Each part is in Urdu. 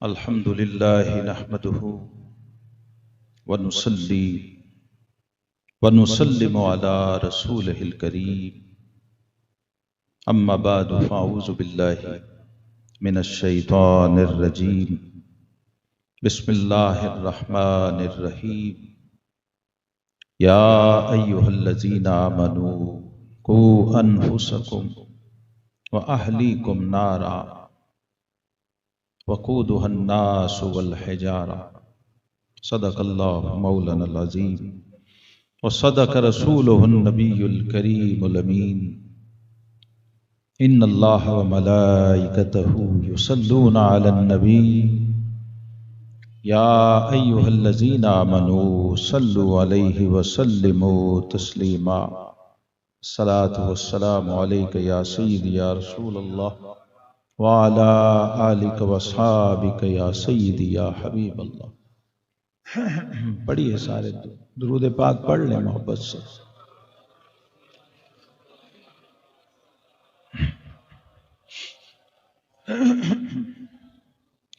الحمد لله نحمده ونصلي ونسلم على رسوله الكريم أما بعد فأعوذ بالله من الشيطان الرجيم بسم الله الرحمن الرحيم يا أيها الذين آمنوا قوا أنفسكم وأهليكم نارا وقودها الناس والحجارة صدق الله مولانا العظيم وصدق رسوله النبي الكريم الأمين إن الله وملائكته يصلون على النبي يا أيها الذين آمنوا صلوا عليه وسلموا تسليما الصلاة والسلام عليك يا سيدي يا رسول الله وعلى آلك وصحابك یا سیدی یا حبیب اللہ۔ پڑھیے سارے درود پاک پڑھ لیں محبت سے۔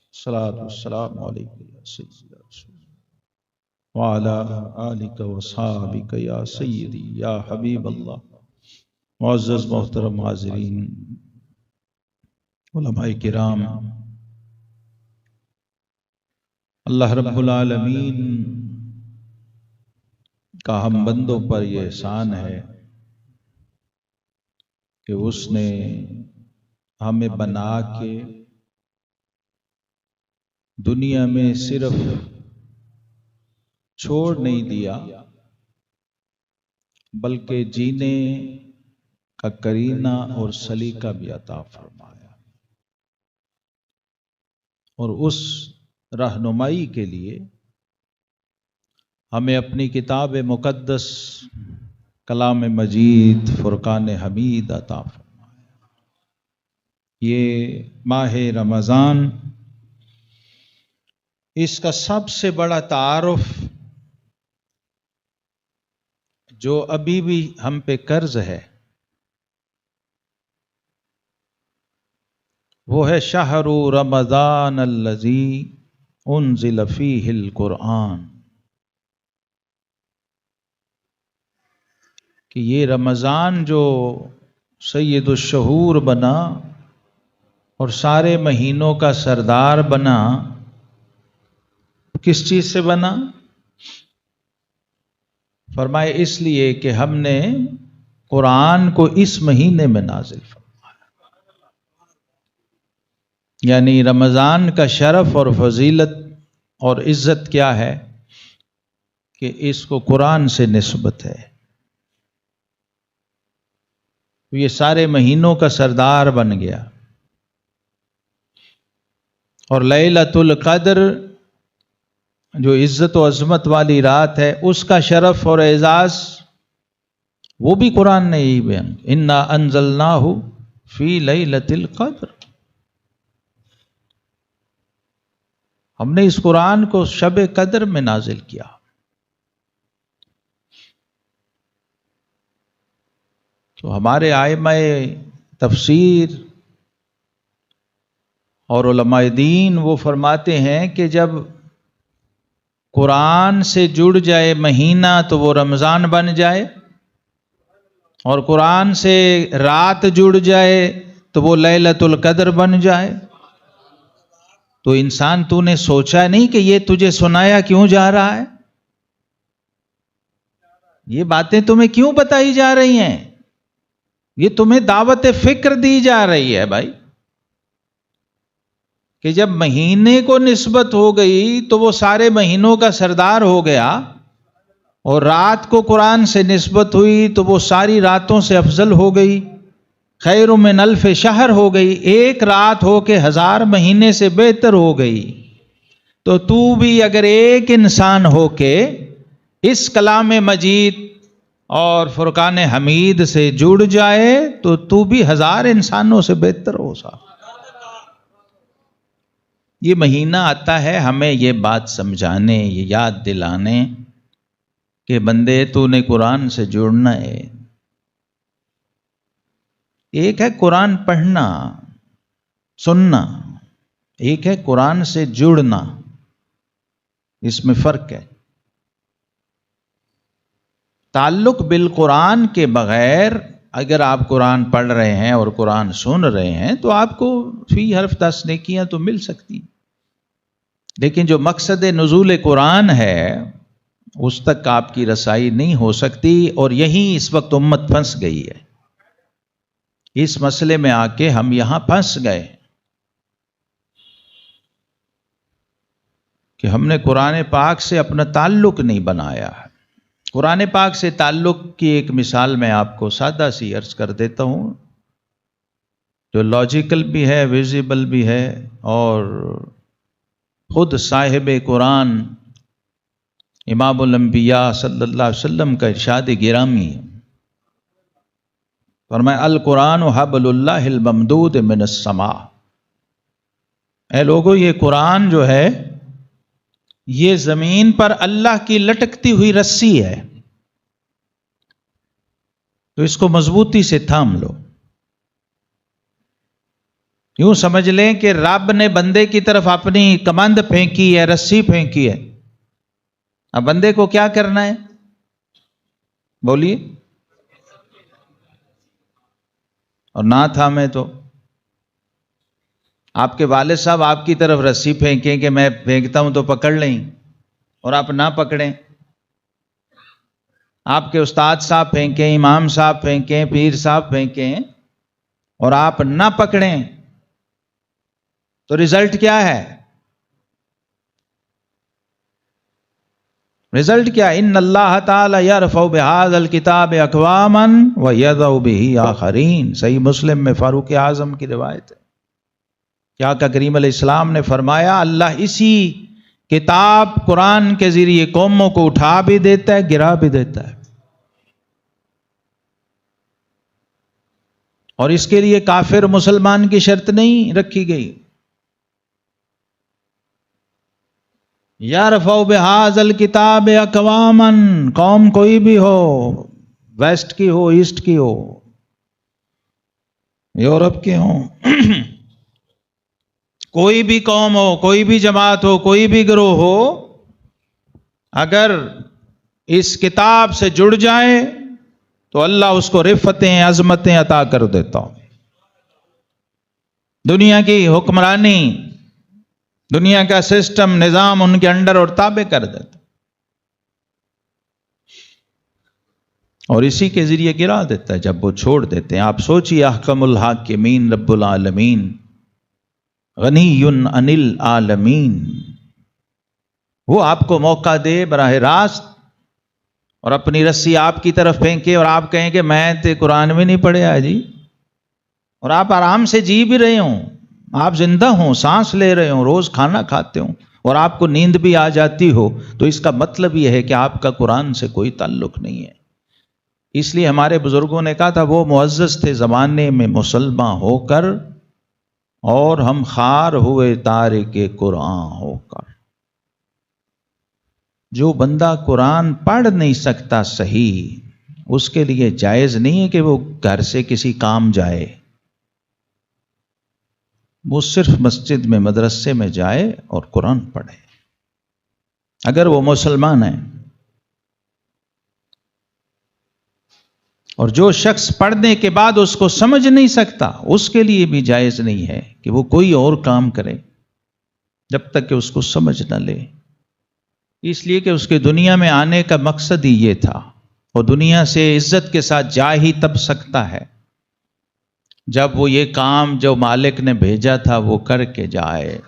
الصلاۃ والسلام علیک یا سیدی یا رسول اللہ وعلى آلك وصحابك یا سیدی یا حبیب اللہ۔ معزز محترم حاضرین، علماء کرام، اللہ رب العالمین کا ہم بندوں پر یہ احسان ہے کہ اس نے ہمیں بنا کے دنیا میں صرف چھوڑ نہیں دیا بلکہ جینے کا کرینہ اور سلیقہ بھی عطا فرمایا، اور اس رہنمائی کے لیے ہمیں اپنی کتاب مقدس کلام مجید فرقان حمید عطا فرمایا۔ یہ ماہ رمضان، اس کا سب سے بڑا تعارف جو ابھی بھی ہم پہ قرض ہے وہ ہے شہر رمضان الذی انزل فیہ القرآن، کہ یہ رمضان جو سید الشہور بنا اور سارے مہینوں کا سردار بنا، کس چیز سے بنا؟ فرمائے اس لیے کہ ہم نے قرآن کو اس مہینے میں نازل فرمایا۔ یعنی رمضان کا شرف اور فضیلت اور عزت کیا ہے کہ اس کو قرآن سے نسبت ہے۔ یہ سارے مہینوں کا سردار بن گیا، اور لیلۃ القدر جو عزت و عظمت والی رات ہے، اس کا شرف اور اعزاز وہ بھی قرآن نے یہی بیان کیا، انا انزلناہ فی لیلۃ القدر۔ ہم نے اس قرآن کو شب قدر میں نازل کیا۔ تو ہمارے ائمہ تفسیر اور علماء دین وہ فرماتے ہیں کہ جب قرآن سے جڑ جائے مہینہ تو وہ رمضان بن جائے، اور قرآن سے رات جڑ جائے تو وہ لیلۃ القدر بن جائے۔ تو انسان، تو نے سوچا نہیں کہ یہ تجھے سنایا کیوں جا رہا ہے؟ یہ باتیں تمہیں کیوں بتائی جا رہی ہیں؟ یہ تمہیں دعوت فکر دی جا رہی ہے بھائی، کہ جب مہینے کو نسبت ہو گئی تو وہ سارے مہینوں کا سردار ہو گیا، اور رات کو قرآن سے نسبت ہوئی تو وہ ساری راتوں سے افضل ہو گئی، خیر من الف شہر ہو گئی، ایک رات ہو کے 1000 مہینے سے بہتر ہو گئی۔ تو تو بھی اگر ایک انسان ہو کے اس کلام مجید اور فرقان حمید سے جڑ جائے تو بھی 1000 انسانوں سے بہتر ہو سا۔ یہ مہینہ آتا ہے ہمیں یہ بات سمجھانے، یہ یاد دلانے کہ بندے تو نے قرآن سے جڑنا ہے۔ ایک ہے قرآن پڑھنا، سننا، ایک ہے قرآن سے جڑنا، اس میں فرق ہے۔ تعلق بالقرآن کے بغیر اگر آپ قرآن پڑھ رہے ہیں اور قرآن سن رہے ہیں تو آپ کو فی حرف 10 نیکیاں تو مل سکتی، لیکن جو مقصد نزول قرآن ہے اس تک آپ کی رسائی نہیں ہو سکتی، اور یہیں اس وقت امت پھنس گئی ہے۔ اس مسئلے میں آ کے ہم یہاں پھنس گئے کہ ہم نے قرآن پاک سے اپنا تعلق نہیں بنایا۔ قرآن پاک سے تعلق کی ایک مثال میں آپ کو سادہ سی عرض کر دیتا ہوں، جو لاجیکل بھی ہے، ویزیبل بھی ہے، اور خود صاحب قرآن امام الانبیاء صلی اللہ علیہ وسلم کا ارشاد گرامی ہے۔ فرمایا القرآن حبل اللہ الممدود من السماء، اے لوگو یہ قرآن جو ہے یہ زمین پر اللہ کی لٹکتی ہوئی رسی ہے، تو اس کو مضبوطی سے تھام لو۔ یوں سمجھ لیں کہ رب نے بندے کی طرف اپنی کمند پھینکی ہے، رسی پھینکی ہے، اب بندے کو کیا کرنا ہے؟ بولیے، اور نہ تھامے تو آپ کے والد صاحب آپ کی طرف رسی پھینکیں کہ میں پھینکتا ہوں تو پکڑ لیں، اور آپ نہ پکڑیں۔ آپ کے استاد صاحب پھینکیں، امام صاحب پھینکیں، پیر صاحب پھینکیں، اور آپ نہ پکڑیں، تو رزلٹ کیا ہے؟ رزلٹ کیا؟ ان اللہ تعالی یرفع بہذا الکتاب اقواما ویضع بہ آخرین۔ صحیح مسلم میں فاروق اعظم کی روایت ہے کہ آقا کریم علیہ السلام نے فرمایا اللہ اسی کتاب قرآن کے ذریعے قوموں کو اٹھا بھی دیتا ہے، گرا بھی دیتا ہے، اور اس کے لیے کافر مسلمان کی شرط نہیں رکھی گئی۔ یرفع بہذا الکتاب اقواما، قوم کوئی بھی ہو، ویسٹ کی ہو، ایسٹ کی ہو، یورپ کے ہوں، کوئی بھی قوم ہو، کوئی بھی جماعت ہو، کوئی بھی گروہ ہو، اگر اس کتاب سے جڑ جائے تو اللہ اس کو رفتیں، عظمتیں عطا کر دیتا ہوں، دنیا کی حکمرانی، دنیا کا سسٹم، نظام ان کے انڈر اور تابع کر دیتا، اور اسی کے ذریعے گرا دیتا ہے جب وہ چھوڑ دیتے ہیں۔ آپ سوچیے احکم الحاکمین رب العالمین غنی عن العالمین، وہ آپ کو موقع دے براہ راست اور اپنی رسی آپ کی طرف پھینکے، اور آپ کہیں کہ میں تے قرآن میں نہیں پڑھا جی، اور آپ آرام سے جی بھی رہے ہوں، آپ زندہ ہوں، سانس لے رہے ہوں، روز کھانا کھاتے ہوں، اور آپ کو نیند بھی آ جاتی ہو، تو اس کا مطلب یہ ہے کہ آپ کا قرآن سے کوئی تعلق نہیں ہے۔ اس لیے ہمارے بزرگوں نے کہا تھا وہ معزز تھے زمانے میں مسلمان ہو کر، اور ہم خوار ہوئے تارک قرآن ہو کر۔ جو بندہ قرآن پڑھ نہیں سکتا صحیح، اس کے لیے جائز نہیں ہے کہ وہ گھر سے کسی کام جائے، وہ صرف مسجد میں، مدرسے میں جائے اور قرآن پڑھے، اگر وہ مسلمان ہے۔ اور جو شخص پڑھنے کے بعد اس کو سمجھ نہیں سکتا، اس کے لیے بھی جائز نہیں ہے کہ وہ کوئی اور کام کرے جب تک کہ اس کو سمجھ نہ لے، اس لیے کہ اس کے دنیا میں آنے کا مقصد ہی یہ تھا، اور دنیا سے عزت کے ساتھ جا ہی تب سکتا ہے جب وہ یہ کام جو مالک نے بھیجا تھا وہ کر کے جائے۔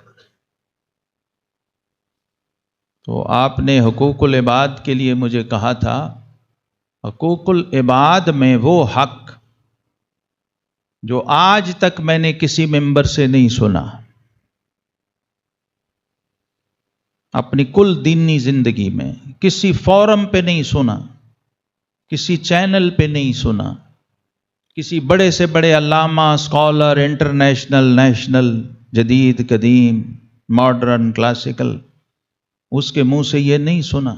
تو آپ نے حقوق العباد کے لیے مجھے کہا تھا، حقوق العباد میں وہ حق جو آج تک میں نے کسی ممبر سے نہیں سنا، اپنی کل دینی زندگی میں کسی فورم پہ نہیں سنا، کسی چینل پہ نہیں سنا، کسی بڑے سے بڑے علامہ، اسکالر، انٹرنیشنل، نیشنل، جدید، قدیم، ماڈرن، کلاسیکل، اس کے منہ سے یہ نہیں سنا،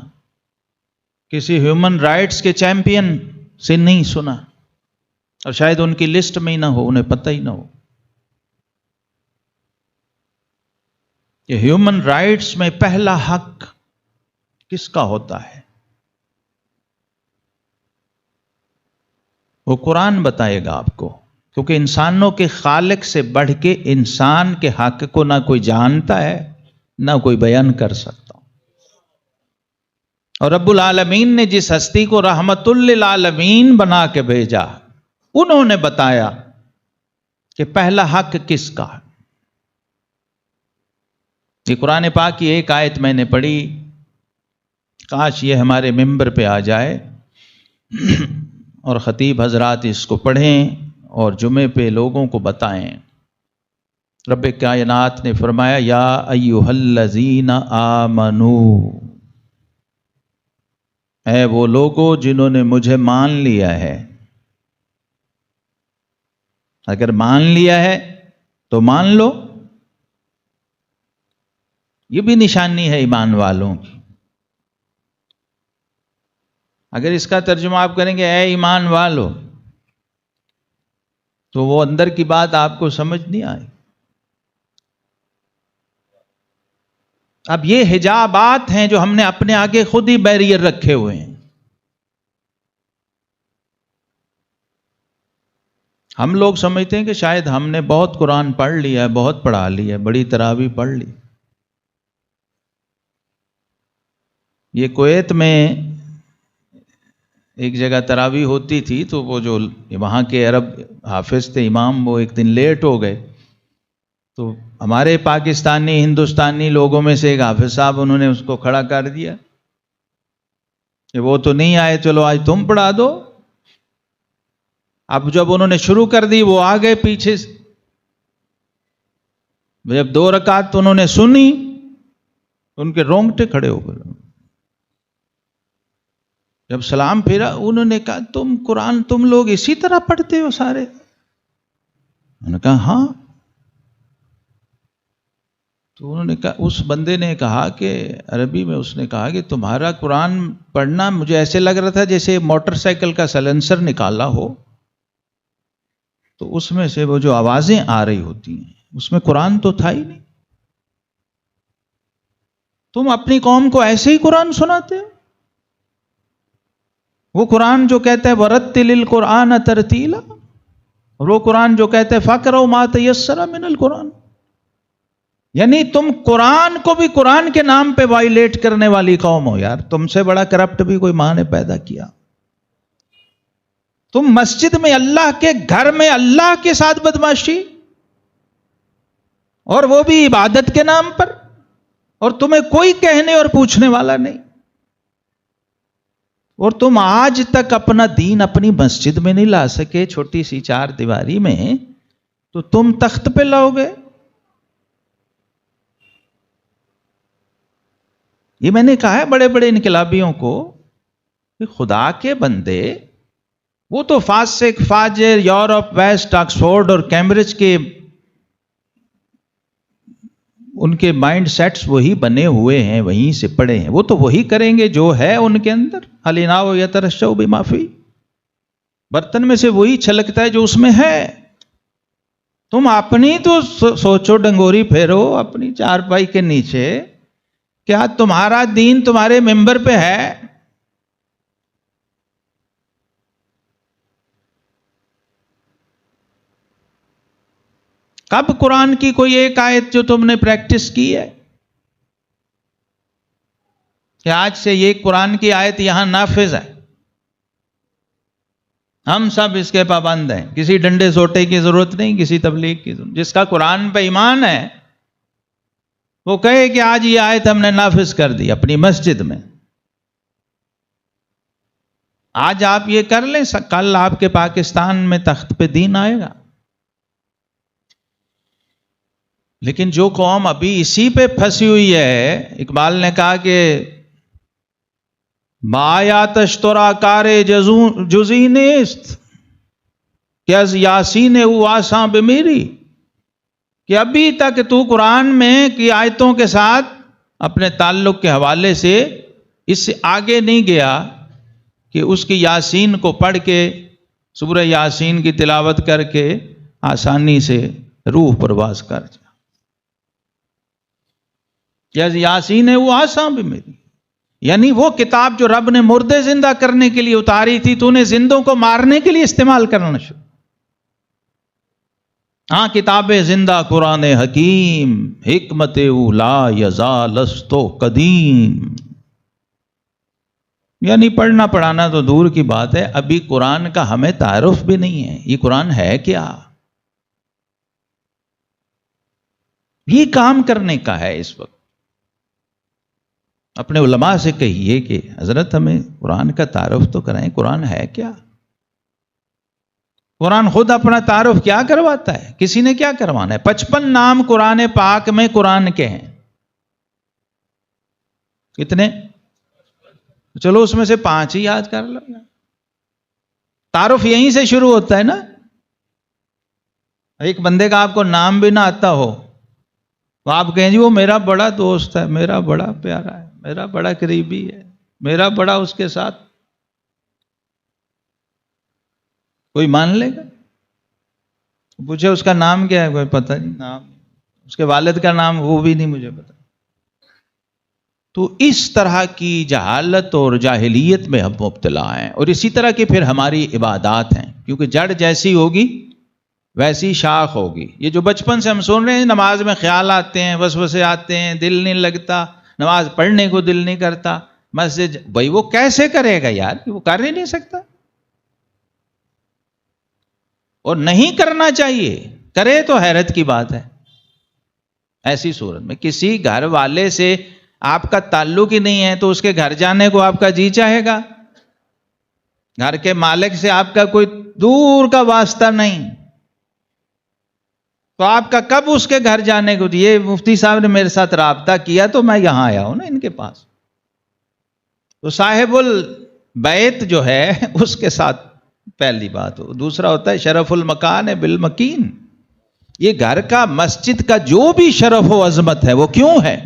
کسی ہیومن رائٹس کے چیمپئن سے نہیں سنا، اور شاید ان کی لسٹ میں ہی نہ ہو، انہیں پتہ ہی نہ ہو۔ کہ ہیومن رائٹس میں پہلا حق کس کا ہوتا ہے؟ وہ قرآن بتائے گا آپ کو، کیونکہ انسانوں کے خالق سے بڑھ کے انسان کے حق کو نہ کوئی جانتا ہے نہ کوئی بیان کر سکتا۔ اور رب العالمین نے جس ہستی کو رحمت للعالمین بنا کے بھیجا، انہوں نے بتایا کہ پہلا حق کس کا ہے۔ یہ قرآن پاک کی ایک آیت میں نے پڑھی، کاش یہ ہمارے ممبر پہ آ جائے اور خطیب حضرات اس کو پڑھیں اور جمعے پہ لوگوں کو بتائیں۔ رب کائنات نے فرمایا یا ایھا الذین آمنو، اے وہ لوگوں جنہوں نے مجھے مان لیا ہے۔ اگر مان لیا ہے تو مان لو، یہ بھی نشانی ہے ایمان والوں کی۔ اگر اس کا ترجمہ آپ کریں گے اے ایمان والو، تو وہ اندر کی بات آپ کو سمجھ نہیں آئے۔ اب یہ حجابات ہیں جو ہم نے اپنے آگے خود ہی بیریئر رکھے ہوئے ہیں۔ ہم لوگ سمجھتے ہیں کہ شاید ہم نے بہت قرآن پڑھ لیا ہے، بہت پڑھا لیا ہے، بڑی تراویح پڑھ لی۔ یہ کویت میں ایک جگہ تراویح ہوتی تھی، تو وہ جو وہاں کے عرب حافظ تھے امام، وہ ایک دن لیٹ ہو گئے، تو ہمارے پاکستانی ہندوستانی لوگوں میں سے ایک حافظ صاحب، انہوں نے اس کو کھڑا کر دیا کہ وہ تو نہیں آئے، چلو آج تم پڑھا دو۔ اب جب انہوں نے شروع کر دی، وہ آ گئے پیچھے سے، جب 2 رکعت انہوں نے سنی، ان کے رونگٹے کھڑے ہو گئے۔ جب سلام پھیرا، انہوں نے کہا تم قرآن تم لوگ اسی طرح پڑھتے ہو سارے؟ انہوں نے کہا ہاں۔ تو انہوں نے کہا، اس بندے نے کہا کہ عربی میں اس نے کہا کہ تمہارا قرآن پڑھنا مجھے ایسے لگ رہا تھا جیسے موٹر سائیکل کا سلنسر نکالا ہو، تو اس میں سے وہ جو آوازیں آ رہی ہوتی ہیں اس میں قرآن تو تھا ہی نہیں۔ تم اپنی قوم کو ایسے ہی قرآن سناتے ہو؟ وہ قرآن جو کہتا ہے وَرَتِّلِ الْقُرْآنَ تَرْتِيلًا، اور وہ قرآن جو کہتا ہے فَاقْرَؤْا مَا تَيَسَّرَ مِنَ الْقُرْآنِ، یعنی تم قرآن کو بھی قرآن کے نام پہ وائلیٹ کرنے والی قوم ہو یار۔ تم سے بڑا کرپٹ بھی کوئی ماں نے پیدا کیا؟ تم مسجد میں اللہ کے گھر میں اللہ کے ساتھ بدمعاشی، اور وہ بھی عبادت کے نام پر، اور تمہیں کوئی کہنے اور پوچھنے والا نہیں، اور تم آج تک اپنا دین اپنی مسجد میں نہیں لا سکے، چھوٹی سی 4 دیواری میں، تو تم تخت پہ لاؤ گے؟ یہ میں نے کہا ہے بڑے بڑے انقلابیوں کو کہ خدا کے بندے، وہ تو فاسق فاجر یورپ ویسٹ آکسفورڈ اور کیمبرج کے ان کے مائنڈ سیٹس وہی بنے ہوئے ہیں، وہیں سے پڑے ہیں، وہ تو وہی کریں گے جو ہے ان کے اندر۔ الاناء یترشح بما فی، برتن میں سے وہی چھلکتا ہے جو اس میں ہے۔ تم اپنی تو سوچو، ڈنگوری پھیرو اپنی چارپائی کے نیچے، کیا تمہارا دین تمہارے ممبر پہ ہے؟ کب قرآن کی کوئی ایک آیت جو تم نے پریکٹس کی ہے کہ آج سے یہ قرآن کی آیت یہاں نافذ ہے، ہم سب اس کے پابند ہیں، کسی ڈنڈے سوٹے کی ضرورت نہیں، کسی تبلیغ کی ضرورت۔ جس کا قرآن پہ ایمان ہے وہ کہے کہ آج یہ آیت ہم نے نافذ کر دی اپنی مسجد میں۔ آج آپ یہ کر لیں، کل آپ کے پاکستان میں تخت پہ دین آئے گا۔ لیکن جو قوم ابھی اسی پہ پھنسی ہوئی ہے، اقبال نے کہا کہ بایاتش ترا کار جزی نیست کہ از یاسین او آساں بمیری، کہ ابھی تک تو قرآن میں کی آیتوں کے ساتھ اپنے تعلق کے حوالے سے اس سے آگے نہیں گیا کہ اس کی یاسین کو پڑھ کے، سورہ یاسین کی تلاوت کر کے آسانی سے روح پرواز کر جائے۔ یاسین ہے وہ آسان بھی میری، یعنی وہ کتاب جو رب نے مردے زندہ کرنے کے لیے اتاری تھی تو نے زندوں کو مارنے کے لیے استعمال کرنا شروع. ہاں کتاب زندہ قرآن حکیم، حکمت اولا یزالستو قدیم. یعنی پڑھنا پڑھانا تو دور کی بات ہے، ابھی قرآن کا ہمیں تعارف بھی نہیں ہے. یہ قرآن ہے کیا؟ یہ کام کرنے کا ہے اس وقت. اپنے علماء سے کہیے کہ حضرت ہمیں قرآن کا تعارف تو کرائیں، قرآن ہے کیا؟ قرآن خود اپنا تعارف کیا کرواتا ہے؟ کسی نے کیا کروانا ہے؟ 55 نام قرآن پاک میں قرآن کے ہیں. کتنے؟ چلو اس میں سے 5 ہی یاد کر لو. تعارف یہیں سے شروع ہوتا ہے نا. ایک بندے کا آپ کو نام بھی نہ آتا ہو تو آپ کہیں جی وہ میرا بڑا دوست ہے، میرا بڑا پیارا ہے، میرا بڑا قریبی ہے، میرا بڑا اس کے ساتھ. کوئی مان لے گا؟ پوچھے اس کا نام کیا ہے، کوئی پتہ نہیں نام. اس کے والد کا نام وہ بھی نہیں مجھے پتا. تو اس طرح کی جہالت اور جاہلیت میں ہم مبتلا ہیں. اور اسی طرح کی پھر ہماری عبادات ہیں، کیونکہ جڑ جیسی ہوگی ویسی شاخ ہوگی. یہ جو بچپن سے ہم سن رہے ہیں نماز میں خیال آتے ہیں، وسوسے آتے ہیں، دل نہیں لگتا، نماز پڑھنے کو دل نہیں کرتا، مسجد بھائی وہ کیسے کرے گا یار؟ وہ کر ہی نہیں سکتا. اور نہیں کرنا چاہیے، کرے تو حیرت کی بات ہے. ایسی صورت میں کسی گھر والے سے آپ کا تعلق ہی نہیں ہے تو اس کے گھر جانے کو آپ کا جی چاہے گا؟ گھر کے مالک سے آپ کا کوئی دور کا واسطہ نہیں تو آپ کا کب اس کے گھر جانے کو؟ یہ مفتی صاحب نے میرے ساتھ رابطہ کیا تو میں یہاں آیا ہوں نا ان کے پاس. تو صاحب البیت جو ہے اس کے ساتھ پہلی بات ہو. دوسرا ہوتا ہے شرف المکان بالمکین. یہ گھر کا مسجد کا جو بھی شرف و عظمت ہے وہ کیوں ہے؟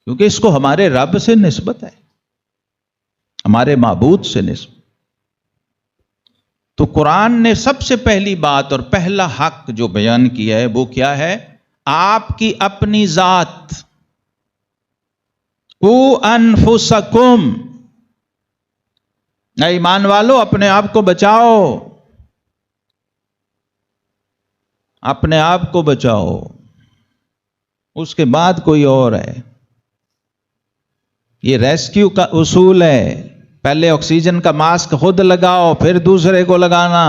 کیونکہ اس کو ہمارے رب سے نسبت ہے، ہمارے معبود سے نسبت. تو قرآن نے سب سے پہلی بات اور پہلا حق جو بیان کیا ہے وہ کیا ہے؟ آپ کی اپنی ذات. او انفسکم، اے ایمان والو اپنے آپ کو بچاؤ، اپنے آپ کو بچاؤ. اس کے بعد کوئی اور ہے. یہ ریسکیو کا اصول ہے. پہلے آکسیجن کا ماسک خود لگاؤ پھر دوسرے کو لگانا.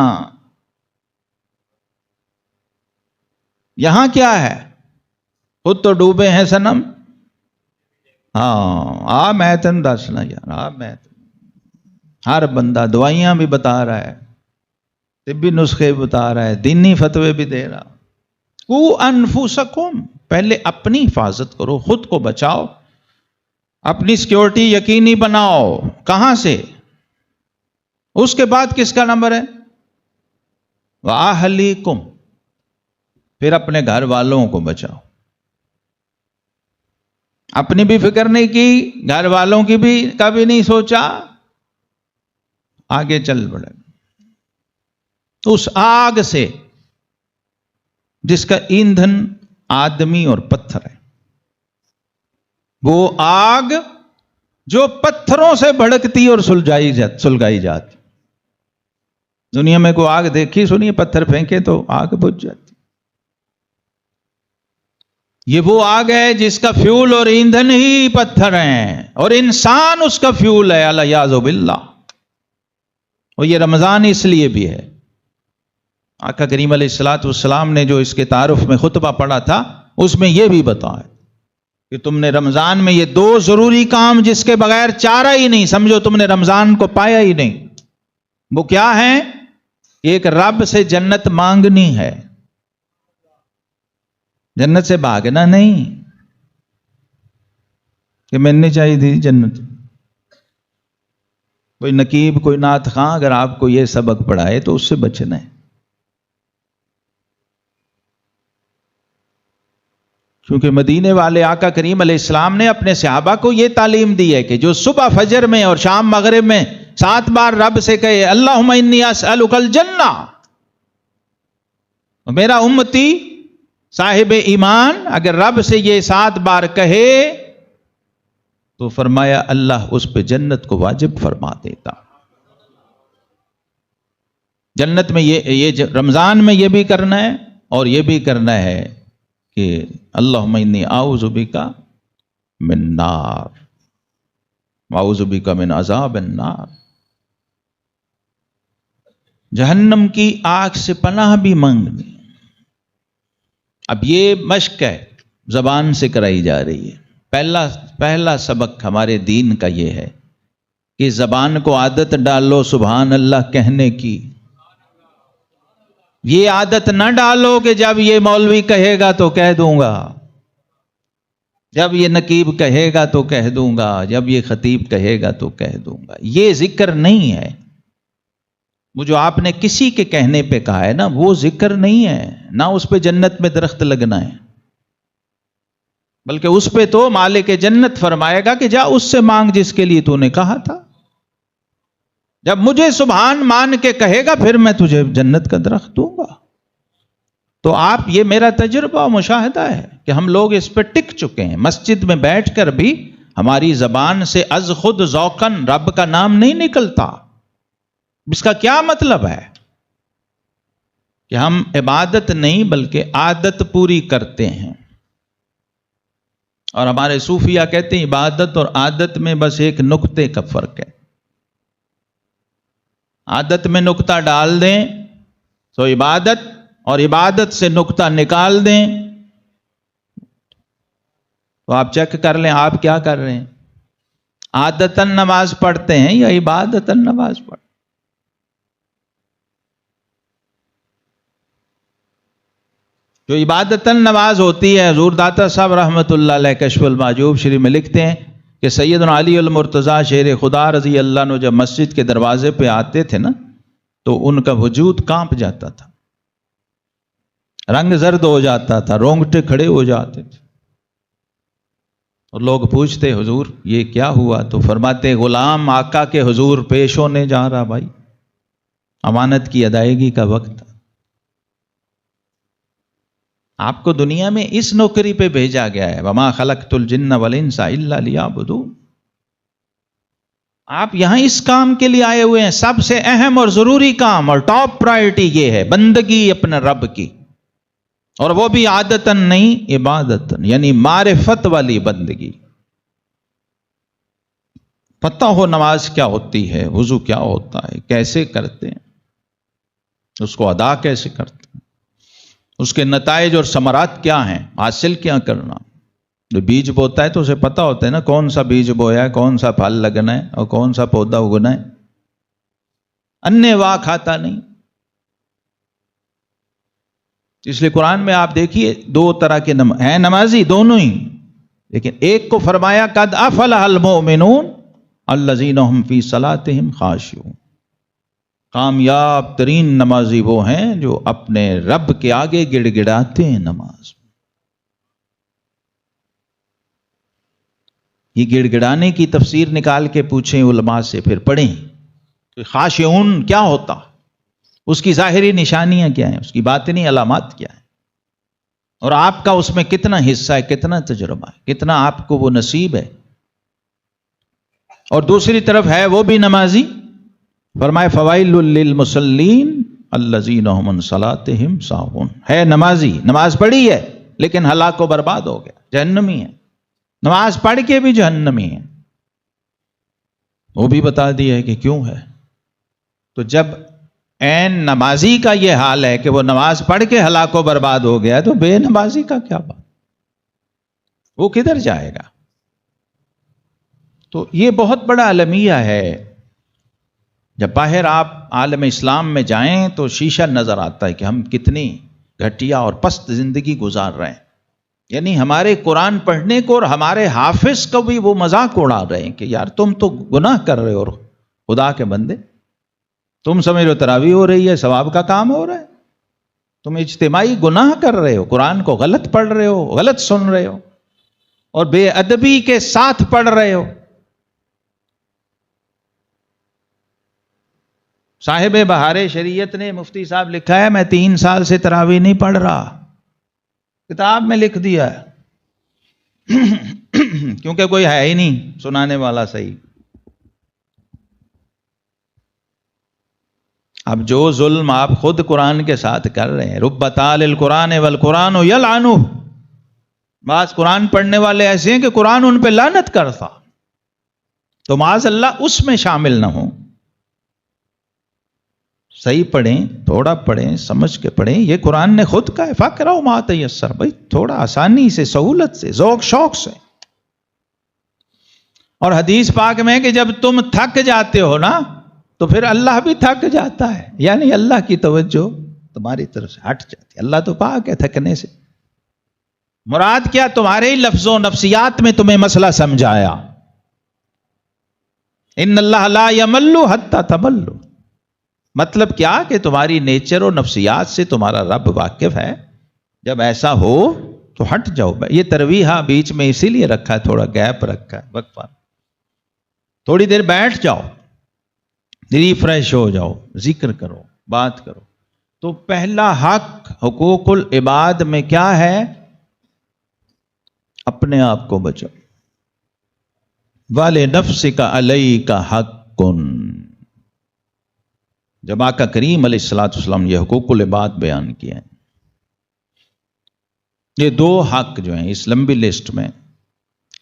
یہاں کیا ہے؟ خود تو ڈوبے ہیں صنم. ہاں میں تن دسنا یار، میں ہر بندہ دوائیاں بھی بتا رہا ہے، طبی نسخے بھی بتا رہا ہے، دینی فتوے بھی دے رہا. کو انفسکم، پہلے اپنی حفاظت کرو، خود کو بچاؤ، اپنی سیکیورٹی یقینی بناؤ. کہاں سے؟ اس کے بعد کس کا نمبر ہے؟ وَأَهْلِكُمْ، پھر اپنے گھر والوں کو بچاؤ. اپنی بھی فکر نہیں کی، گھر والوں کی بھی کبھی نہیں سوچا، آگے چل پڑے. اس آگ سے جس کا ایندھن آدمی اور پتھر ہے، وہ آگ جو پتھروں سے بھڑکتی اور سلگائی جاتی. دنیا میں کوئی آگ دیکھی سنی؟ پتھر پھینکے تو آگ بجھ جاتی. یہ وہ آگ ہے جس کا فیول اور ایندھن ہی پتھر ہیں، اور انسان اس کا فیول ہے، الیاذ باللہ. اور یہ رمضان اس لیے بھی ہے. آقا کریم علیہ الصلوۃ والسلام نے جو اس کے تعارف میں خطبہ پڑھا تھا اس میں یہ بھی بتایا کہ تم نے رمضان میں یہ 2 ضروری کام جس کے بغیر چارہ ہی نہیں، سمجھو تم نے رمضان کو پایا ہی نہیں. وہ کیا ہیں؟ ایک رب سے جنت مانگنی ہے، جنت سے بھاگنا نہیں کہ میں نے چاہیے تھی جنت. کوئی نقیب، کوئی نعت خواں اگر آپ کو یہ سبق پڑھائے تو اس سے بچنا ہے. کیونکہ مدینے والے آقا کریم علیہ السلام نے اپنے صحابہ کو یہ تعلیم دی ہے کہ جو صبح فجر میں اور شام مغرب میں 7 بار رب سے کہے اللہم انی اسألک الجنہ، میرا امتی صاحب ایمان اگر رب سے یہ 7 بار کہے تو فرمایا اللہ اس پہ جنت کو واجب فرما دیتا. جنت میں یہ رمضان میں یہ بھی کرنا ہے اور یہ بھی کرنا ہے کہ اللہم انی اعوذ بک من نار واعوذ بک من عذاب النار. جہنم کی آگ سے پناہ بھی مانگنی. اب یہ مشق ہے زبان سے کرائی جا رہی ہے. پہلا سبق ہمارے دین کا یہ ہے کہ زبان کو عادت ڈالو سبحان اللہ کہنے کی. یہ عادت نہ ڈالو کہ جب یہ مولوی کہے گا تو کہہ دوں گا، جب یہ نقیب کہے گا تو کہہ دوں گا، جب یہ خطیب کہے گا تو کہہ دوں گا. یہ ذکر نہیں ہے. وہ جو آپ نے کسی کے کہنے پہ کہا ہے نا وہ ذکر نہیں ہے. نہ اس پہ جنت میں درخت لگنا ہے، بلکہ اس پہ تو مالک جنت فرمائے گا کہ جا اس سے مانگ جس کے لیے تو نے کہا تھا. جب مجھے سبحان مان کے کہے گا پھر میں تجھے جنت کا درخت دوں گا. تو آپ یہ میرا تجربہ و مشاہدہ ہے کہ ہم لوگ اس پہ ٹک چکے ہیں. مسجد میں بیٹھ کر بھی ہماری زبان سے از خود ذوقاً رب کا نام نہیں نکلتا. اس کا کیا مطلب ہے کہ ہم عبادت نہیں بلکہ عادت پوری کرتے ہیں. اور ہمارے صوفیہ کہتے ہیں عبادت اور عادت میں بس ایک نقطے کا فرق ہے. عادت میں نقطہ ڈال دیں تو عبادت، اور عبادت سے نقطہ نکال دیں تو آپ چیک کر لیں آپ کیا کر رہے ہیں. عادتاً نماز پڑھتے ہیں یا عبادتاً نماز پڑھتے ہیں؟ جو عبادتاً نماز ہوتی ہے، حضور داتا صاحب رحمۃ اللہ علیہ کشف المحجوب شریف میں لکھتے ہیں کہ سیدنا علی المرتضیٰ شیر خدا رضی اللہ عنہ جب مسجد کے دروازے پہ آتے تھے نا تو ان کا وجود کانپ جاتا تھا، رنگ زرد ہو جاتا تھا، رونگٹے کھڑے ہو جاتے تھے. اور لوگ پوچھتے حضور یہ کیا ہوا؟ تو فرماتے غلام آقا کے حضور پیش ہونے جا رہا، بھائی امانت کی ادائیگی کا وقت. آپ کو دنیا میں اس نوکری پہ بھیجا گیا ہے، وما خلقت الجن والانس الا لیعبدون. آپ یہاں اس کام کے لیے آئے ہوئے ہیں. سب سے اہم اور ضروری کام اور ٹاپ پرائرٹی یہ ہے بندگی اپنے رب کی، اور وہ بھی عادتاً نہیں عبادتاً، یعنی معرفت والی بندگی. پتہ ہو نماز کیا ہوتی ہے، وضو کیا ہوتا ہے، کیسے کرتے ہیں، اس کو ادا کیسے کرتے ہیں، اس کے نتائج اور ثمرات کیا ہیں، حاصل کیا کرنا. جو بیج بوتا ہے تو اسے پتہ ہوتا ہے نا کون سا بیج بویا ہے، کون سا پھل لگنا ہے اور کون سا پودا اگنا ہے. انے واہ کھاتا نہیں. اس لیے قرآن میں آپ دیکھیے 2 طرح کے ہیں نمازی دونوں ہی، لیکن ایک کو فرمایا قد افلح المؤمنون الذین هم فی صلاتهم خاشعون. کامیاب ترین نمازی وہ ہیں جو اپنے رب کے آگے گڑ گڑاتے ہیں نماز. یہ گڑ گڑانے کی تفسیر نکال کے پوچھیں علماء سے، پھر پڑھیں کہ خاشعون کیا ہوتا، اس کی ظاہری نشانیاں کیا ہیں، اس کی باطنی علامات کیا ہیں، اور آپ کا اس میں کتنا حصہ ہے، کتنا تجربہ ہے، کتنا آپ کو وہ نصیب ہے. اور دوسری طرف ہے وہ بھی نمازی، فرمائے فوائل للمصلین الذین هم عن صلاتهم ساہون. ہے نمازی، نماز پڑھی ہے لیکن ہلاک و برباد ہو گیا، جہنمی ہے. نماز پڑھ کے بھی جہنمی ہے. وہ بھی بتا دیا ہے کہ کیوں ہے. تو جب عین نمازی کا یہ حال ہے کہ وہ نماز پڑھ کے ہلاک و برباد ہو گیا تو بے نمازی کا کیا بات، وہ کدھر جائے گا. تو یہ بہت بڑا المیہ ہے. جب باہر آپ عالم اسلام میں جائیں تو شیشہ نظر آتا ہے کہ ہم کتنی گھٹیا اور پست زندگی گزار رہے ہیں. یعنی ہمارے قرآن پڑھنے کو اور ہمارے حافظ کو بھی وہ مذاق اڑا رہے ہیں کہ یار تم تو گناہ کر رہے ہو خدا کے بندے، تم سمجھ رہے ہو تراویح ہو رہی ہے، ثواب کا کام ہو رہا ہے، تم اجتماعی گناہ کر رہے ہو، قرآن کو غلط پڑھ رہے ہو، غلط سن رہے ہو اور بے ادبی کے ساتھ پڑھ رہے ہو. صاحب بہار شریعت نے مفتی صاحب لکھا ہے میں 3 سال سے تراویح نہیں پڑھ رہا. کتاب میں لکھ دیا ہے کیونکہ کوئی ہے ہی نہیں سنانے والا صحیح. اب جو ظلم آپ خود قرآن کے ساتھ کر رہے ہیں، رب تال القرآن والقرآن یلعنہ، بعض قرآن پڑھنے والے ایسے ہیں کہ قرآن ان پہ لعنت کرتا، تو معاذ اللہ اس میں شامل نہ ہوں. صحیح پڑھیں، تھوڑا پڑھیں، سمجھ کے پڑھیں. یہ قرآن نے خود کہا ہے فقرؤ ما تیسر، بھائی تھوڑا آسانی سے، سہولت سے، ذوق شوق سے. اور حدیث پاک میں کہ جب تم تھک جاتے ہو نا تو پھر اللہ بھی تھک جاتا ہے، یعنی اللہ کی توجہ تمہاری طرف سے ہٹ جاتی ہے. اللہ تو پاک ہے تھکنے سے. مراد کیا؟ تمہارے ہی لفظوں نفسیات میں تمہیں مسئلہ سمجھایا. ان اللہ لا یمل حتی تملوا، مطلب کیا کہ تمہاری نیچر اور نفسیات سے تمہارا رب واقف ہے. جب ایسا ہو تو ہٹ جاؤ. یہ ترویحہ بیچ میں اسی لیے رکھا ہے، تھوڑا گیپ رکھا ہے، وقفہ. تھوڑی دیر بیٹھ جاؤ، ریفریش ہو جاؤ، ذکر کرو، بات کرو. تو پہلا حق حقوق العباد میں کیا ہے؟ اپنے آپ کو بچاؤ. وَلِنَفْسِكَ عَلَيْكَ حَقٌّ. جب آقا کریم علیہ الصلوۃ والسلام یہ حقوق العباد بیان کیے ہیں، یہ دو حق جو ہیں اس لمبی لسٹ میں،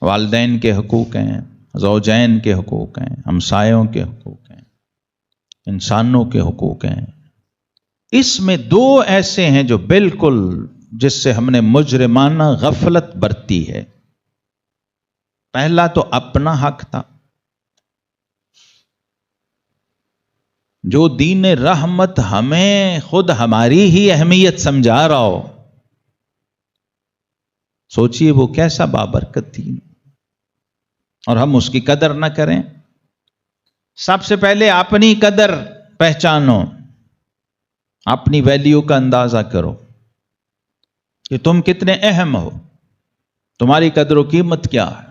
والدین کے حقوق ہیں، زوجین کے حقوق ہیں، ہمسایوں کے حقوق ہیں، انسانوں کے حقوق ہیں. اس میں دو ایسے ہیں جو بالکل جس سے ہم نے مجرمانہ غفلت برتی ہے. پہلا تو اپنا حق تھا، جو دین رحمت ہمیں خود ہماری ہی اہمیت سمجھا رہا ہو. سوچئے وہ کیسا بابرکت دین، اور ہم اس کی قدر نہ کریں. سب سے پہلے اپنی قدر پہچانو، اپنی ویلیو کا اندازہ کرو کہ تم کتنے اہم ہو، تمہاری قدر و قیمت کیا ہے.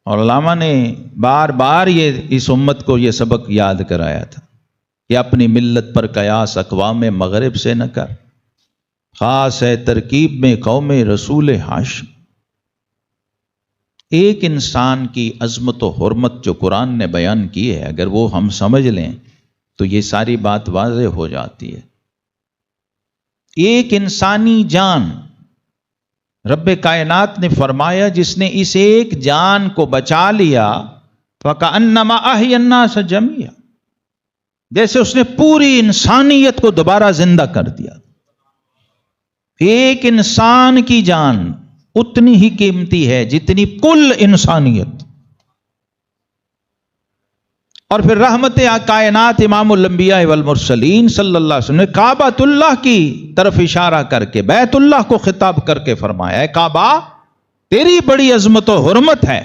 اور علامہ نے بار بار اس امت کو یہ سبق یاد کرایا تھا کہ اپنی ملت پر قیاس اقوام مغرب سے نہ کر، خاص ہے ترکیب میں قوم رسول ہاشم. ایک انسان کی عظمت و حرمت جو قرآن نے بیان کی ہے، اگر وہ ہم سمجھ لیں تو یہ ساری بات واضح ہو جاتی ہے. ایک انسانی جان، رب کائنات نے فرمایا جس نے اس ایک جان کو بچا لیا فَكَأَنَّمَا أَحْيَا النَّاسَ جَمِيعًا، جیسے اس نے پوری انسانیت کو دوبارہ زندہ کر دیا. ایک انسان کی جان اتنی ہی قیمتی ہے جتنی کل انسانیت. اور پھر رحمت کائنات امام الانبیاء والمرسلین صلی اللہ علیہ وسلم نے کعبۃ اللہ کی طرف اشارہ کر کے بیت اللہ کو خطاب کر کے فرمایا ہے کعبہ تیری بڑی عظمت و حرمت ہے،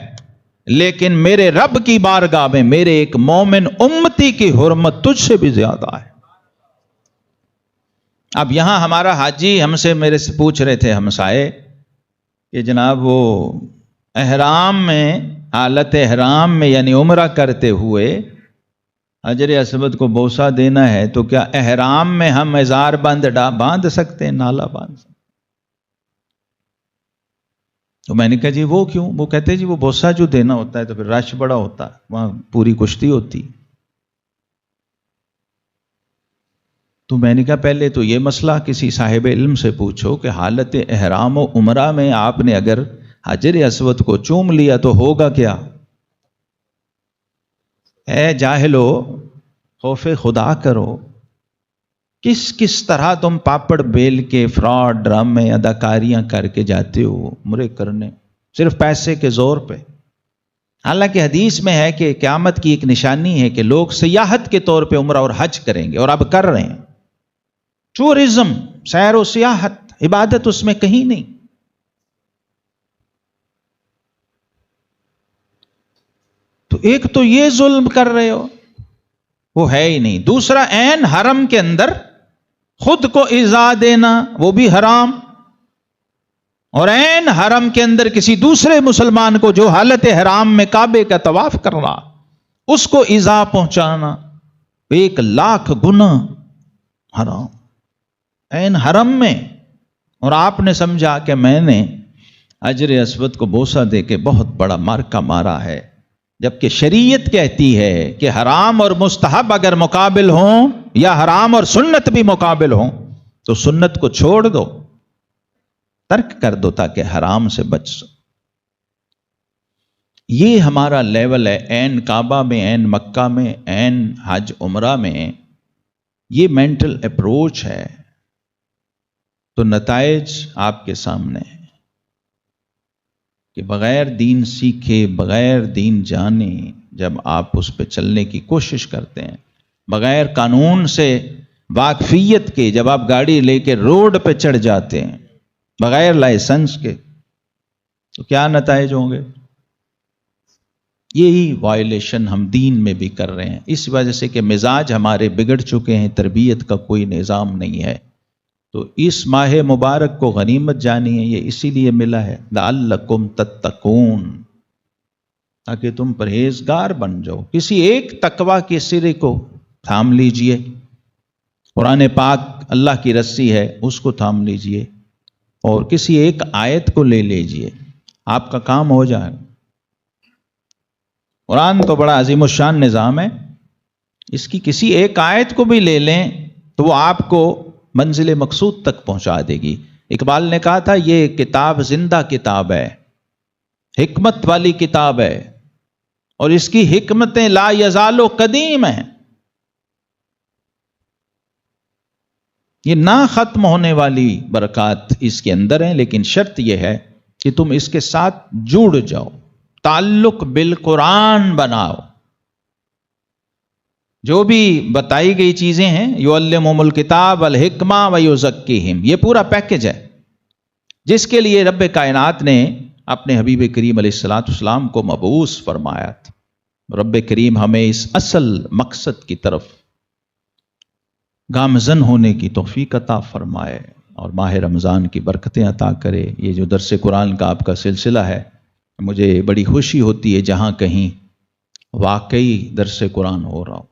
لیکن میرے رب کی بارگاہ میں میرے ایک مومن امتی کی حرمت تجھ سے بھی زیادہ ہے. اب یہاں ہمارا حاجی میرے سے پوچھ رہے تھے ہمسائے کہ جناب وہ احرام میں، حالت احرام میں یعنی عمرہ کرتے ہوئے حجر اسود کو بوسہ دینا ہے تو کیا احرام میں ہم ازار باندھ سکتے ہیں، نالا باندھ سکتے؟ تو میں نے کہا جی وہ کیوں؟ وہ کہتے جی وہ بوسہ جو دینا ہوتا ہے تو پھر رش بڑا ہوتا ہے، وہاں پوری کشتی ہوتی. تو میں نے کہا پہلے تو یہ مسئلہ کسی صاحب علم سے پوچھو کہ حالت احرام و عمرہ میں آپ نے اگر حجر اسود کو چوم لیا تو ہوگا کیا؟ اے جاہلو، خوف خدا کرو. کس طرح تم پاپڑ بیل کے فراڈ ڈرامے اداکاریاں کر کے جاتے ہو عمرے کرنے صرف پیسے کے زور پہ. حالانکہ حدیث میں ہے کہ قیامت کی ایک نشانی ہے کہ لوگ سیاحت کے طور پہ عمرہ اور حج کریں گے، اور اب کر رہے ہیں. ٹورزم، سیر و سیاحت، عبادت اس میں کہیں نہیں. تو ایک تو یہ ظلم کر رہے ہو، وہ ہے ہی نہیں. دوسرا عین حرم کے اندر خود کو ایذا دینا وہ بھی حرام، اور عین حرم کے اندر کسی دوسرے مسلمان کو جو حالت حرام میں کعبے کا طواف کر رہا اس کو ایذا پہنچانا 1,00,000 گنا حرام. عین حرم میں، اور آپ نے سمجھا کہ میں نے حجر اسود کو بوسہ دے کے بہت بڑا مارکا مارا ہے، جبکہ شریعت کہتی ہے کہ حرام اور مستحب اگر مقابل ہوں یا حرام اور سنت بھی مقابل ہوں تو سنت کو چھوڑ دو، ترک کر دو تاکہ حرام سے بچ سو۔ یہ ہمارا لیول ہے، عین کعبہ میں، عین مکہ میں، عین حج عمرہ میں، یہ مینٹل اپروچ ہے۔ تو نتائج آپ کے سامنے ہیں کہ بغیر دین سیکھے، بغیر دین جانے، جب آپ اس پہ چلنے کی کوشش کرتے ہیں، بغیر قانون سے واقفیت کے جب آپ گاڑی لے کے روڈ پہ چڑھ جاتے ہیں، بغیر لائسنس کے، تو کیا نتائج ہوں گے؟ یہی وائلیشن ہم دین میں بھی کر رہے ہیں، اس وجہ سے کہ مزاج ہمارے بگڑ چکے ہیں، تربیت کا کوئی نظام نہیں ہے۔ تو اس ماہ مبارک کو غنیمت جانی ہے، یہ اسی لیے ملا ہے لعلکم تتقون، تاکہ تم پرہیزگار بن جاؤ۔ کسی ایک تقوی کے سرے کو تھام لیجئے، قرآن پاک اللہ کی رسی ہے، اس کو تھام لیجئے، اور کسی ایک آیت کو لے لیجئے، آپ کا کام ہو جائے۔ قرآن تو بڑا عظیم الشان نظام ہے، اس کی کسی ایک آیت کو بھی لے لیں تو وہ آپ کو منزل مقصود تک پہنچا دے گی۔ اقبال نے کہا تھا یہ کتاب زندہ کتاب ہے، حکمت والی کتاب ہے، اور اس کی حکمتیں لا یزال قدیم ہیں، یہ نہ ختم ہونے والی برکات اس کے اندر ہیں، لیکن شرط یہ ہے کہ تم اس کے ساتھ جڑ جاؤ، تعلق بالقرآن بناؤ۔ جو بھی بتائی گئی چیزیں ہیں، یعلمہم الکتاب والحکمہ ویزکیہم، یہ پورا پیکج ہے جس کے لیے رب کائنات نے اپنے حبیب کریم علیہ السلام کو مبعوث فرمایا تھا۔ رب کریم ہمیں اس اصل مقصد کی طرف گامزن ہونے کی توفیق عطا فرمائے، اور ماہ رمضان کی برکتیں عطا کرے۔ یہ جو درس قرآن کا آپ کا سلسلہ ہے، مجھے بڑی خوشی ہوتی ہے جہاں کہیں واقعی درس قرآن ہو رہا ہو۔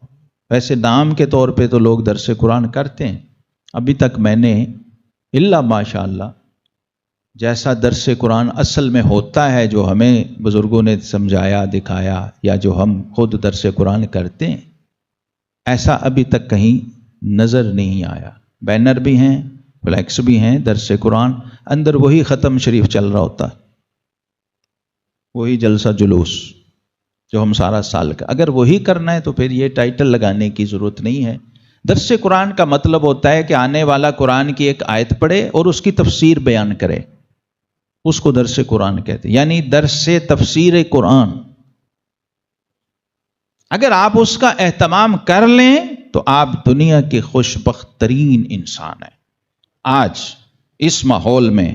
ویسے نام کے طور پہ تو لوگ درس قرآن کرتے ہیں، ابھی تک میں نے الا ماشاء اللہ جیسا درس قرآن اصل میں ہوتا ہے، جو ہمیں بزرگوں نے سمجھایا دکھایا، یا جو ہم خود درس قرآن کرتے ہیں، ایسا ابھی تک کہیں نظر نہیں آیا۔ بینر بھی ہیں، فلیکس بھی ہیں، درس قرآن اندر وہی ختم شریف چل رہا ہوتا ہے، وہی جلسہ جلوس جو ہم سارا سال کا، اگر وہی کرنا ہے تو پھر یہ ٹائٹل لگانے کی ضرورت نہیں ہے۔ درس قرآن کا مطلب ہوتا ہے کہ آنے والا قرآن کی ایک آیت پڑھے اور اس کی تفسیر بیان کرے، اس کو درس قرآن کہتے ہیں، یعنی درس تفسیر قرآن۔ اگر آپ اس کا اہتمام کر لیں تو آپ دنیا کے خوش بخت ترین انسان ہیں۔ آج اس ماحول میں